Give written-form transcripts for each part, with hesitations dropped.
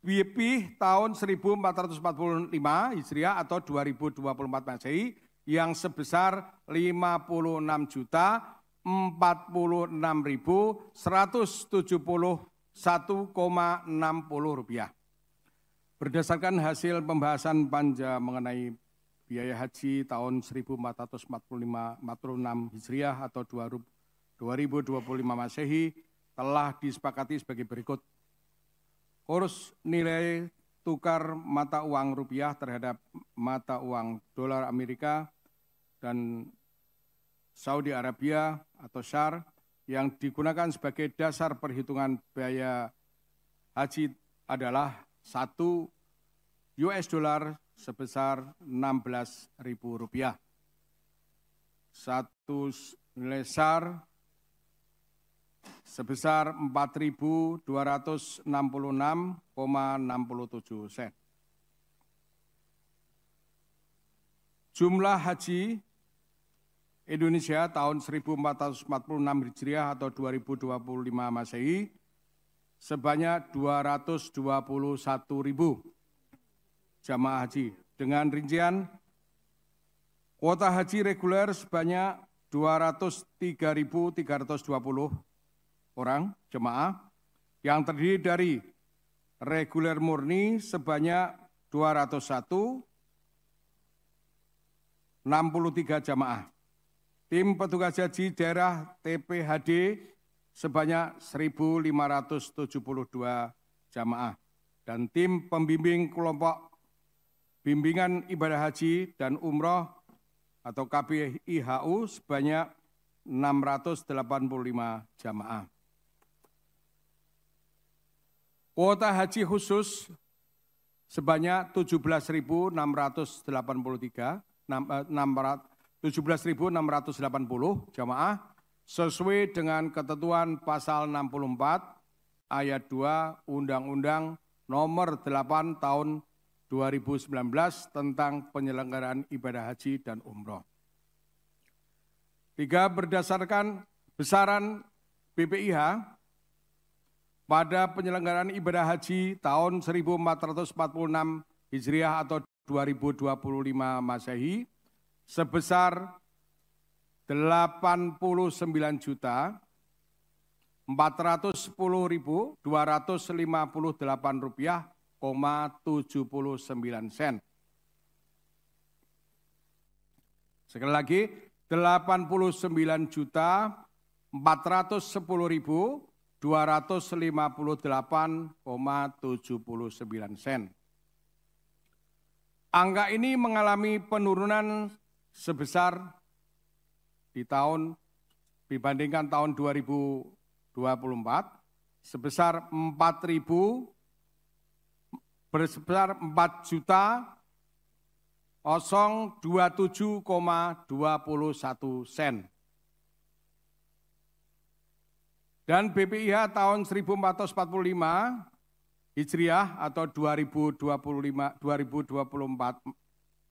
BPIH tahun 1445 Hijriah atau 2024 Masehi yang sebesar 56.171,60 rupiah. Berdasarkan hasil pembahasan panja mengenai biaya haji tahun 1446 Hijriah atau 2025 Masehi telah disepakati sebagai berikut. Kurs nilai tukar mata uang rupiah terhadap mata uang dolar Amerika dan Saudi Arabia atau SAR yang digunakan sebagai dasar perhitungan biaya haji adalah 1 US dollar sebesar Rp16.000. 1 nilai SAR sebesar 4.266,67 sen. Jumlah haji Indonesia tahun 1446 Hijriah atau 2025 Masehi sebanyak 221.000 jamaah haji dengan rincian kuota haji reguler sebanyak 203.320 orang jemaah yang terdiri dari reguler murni sebanyak 201, 63 jamaah. Tim petugas haji daerah TPHD sebanyak 1.572 jamaah. Dan tim pembimbing kelompok bimbingan ibadah haji dan umroh atau KBIHU sebanyak 685 jamaah. Kuota haji khusus sebanyak 17.680 jamaah sesuai dengan ketentuan pasal 64 ayat 2 Undang-Undang Nomor 8 Tahun 2019 tentang penyelenggaraan ibadah haji dan umroh. 3. Berdasarkan besaran BPIH pada penyelenggaraan ibadah haji tahun 1446 Hijriah atau 2025 Masehi sebesar 89.410.258 rupiah,79 sen. Sekali lagi 89.410.258,79 sen. Angka ini mengalami penurunan sebesar dibandingkan tahun 2024 sebesar 4.027,21 sen. Dan BPIH tahun 1445 Hijriah atau 2024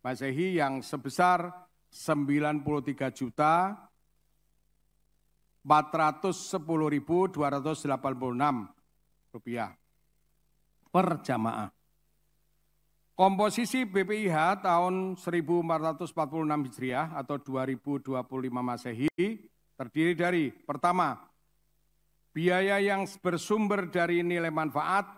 Masehi yang sebesar 93.410.286 rupiah per jamaah. Komposisi BPIH tahun 1446 Hijriah atau 2025 Masehi terdiri dari pertama, biaya yang bersumber dari nilai manfaat,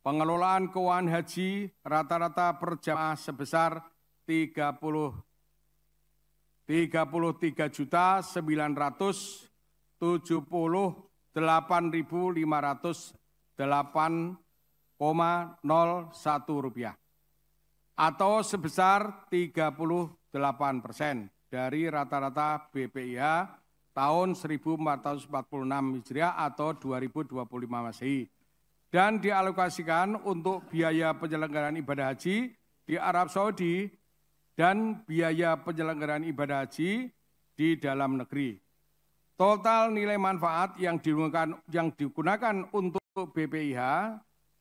pengelolaan keuangan haji rata-rata per jamaah sebesar 33.978.508,01 rupiah atau sebesar 38% dari rata-rata BPIH tahun 1446 Hijriah atau 2025 Masehi dan dialokasikan untuk biaya penyelenggaraan ibadah haji di Arab Saudi dan biaya penyelenggaraan ibadah haji di dalam negeri. Total nilai manfaat yang digunakan untuk BPIH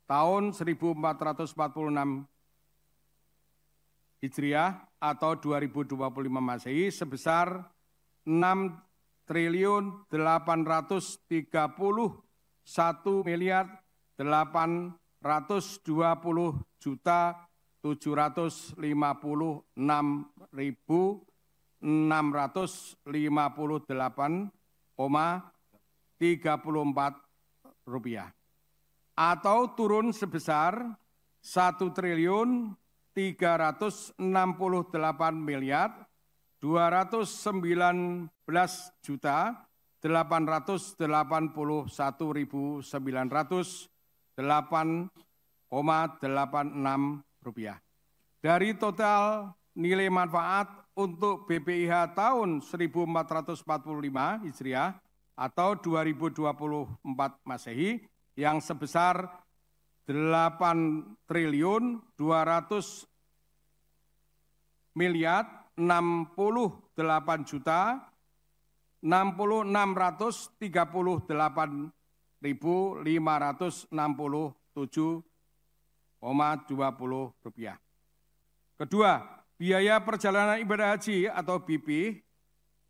tahun 1446 Hijriah atau 2025 Masehi sebesar 6.831.800.000 rupiah, atau turun sebesar 1.219.986 rupiah. Dari total nilai manfaat untuk BPIH tahun 1445 Hijriah atau 2024 Masehi yang sebesar 8.638.667,20 rupiah. Kedua, biaya perjalanan ibadah haji atau BP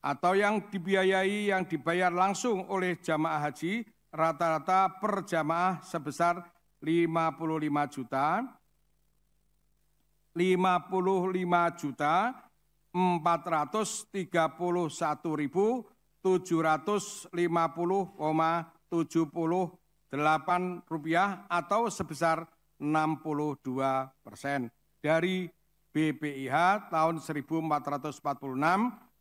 atau yang dibiayai yang dibayar langsung oleh jamaah haji rata-rata per jamaah sebesar 55.434.750,78 rupiah atau sebesar 62% dari BPIH tahun 1446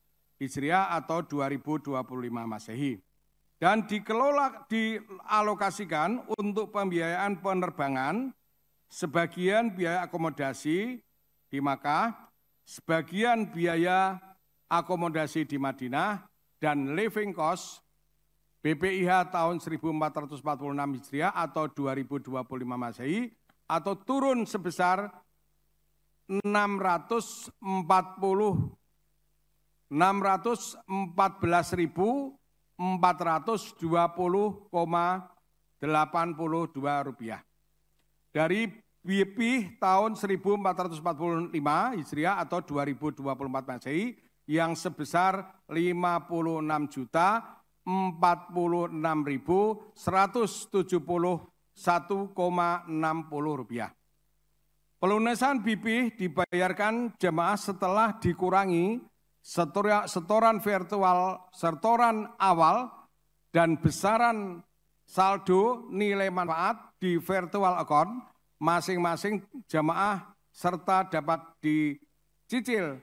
Hijriah atau 2025 Masehi. Dan dialokasikan untuk pembiayaan penerbangan, sebagian biaya akomodasi di Makkah, sebagian biaya akomodasi di Madinah, dan living cost BPIH tahun 1446 Hijriah atau 2025 Masehi atau turun sebesar 614.420,82 rupiah. Dari BP tahun 1445 Hijriah atau 2024 Masehi yang sebesar 56.046.171,60 rupiah. Pelunasan BP dibayarkan jemaah setelah dikurangi setoran awal dan besaran saldo nilai manfaat di virtual account masing-masing jemaah serta dapat dicicil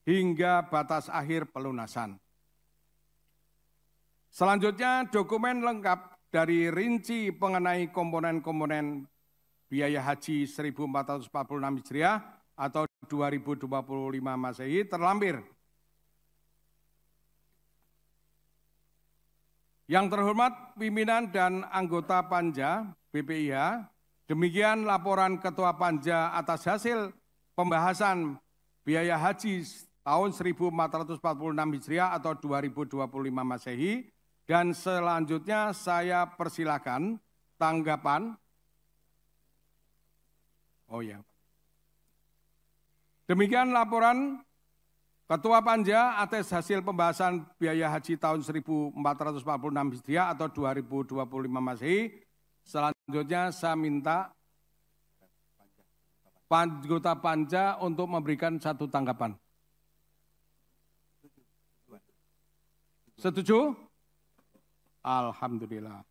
hingga batas akhir pelunasan. Selanjutnya dokumen lengkap dari rinci mengenai komponen-komponen biaya haji 1446 Hijriah atau 2025 Masehi terlampir. Yang terhormat pimpinan dan anggota Panja BPIH, demikian laporan Ketua Panja atas hasil pembahasan biaya haji tahun 1446 Hijriah atau 2025 Masehi, dan selanjutnya saya persilakan tanggapan. Demikian laporan Ketua Panja atas hasil pembahasan biaya haji tahun 1446 Hijriah atau 2025 Masehi. Selanjutnya saya minta anggota Panja untuk memberikan satu tanggapan. Setuju? Alhamdulillah.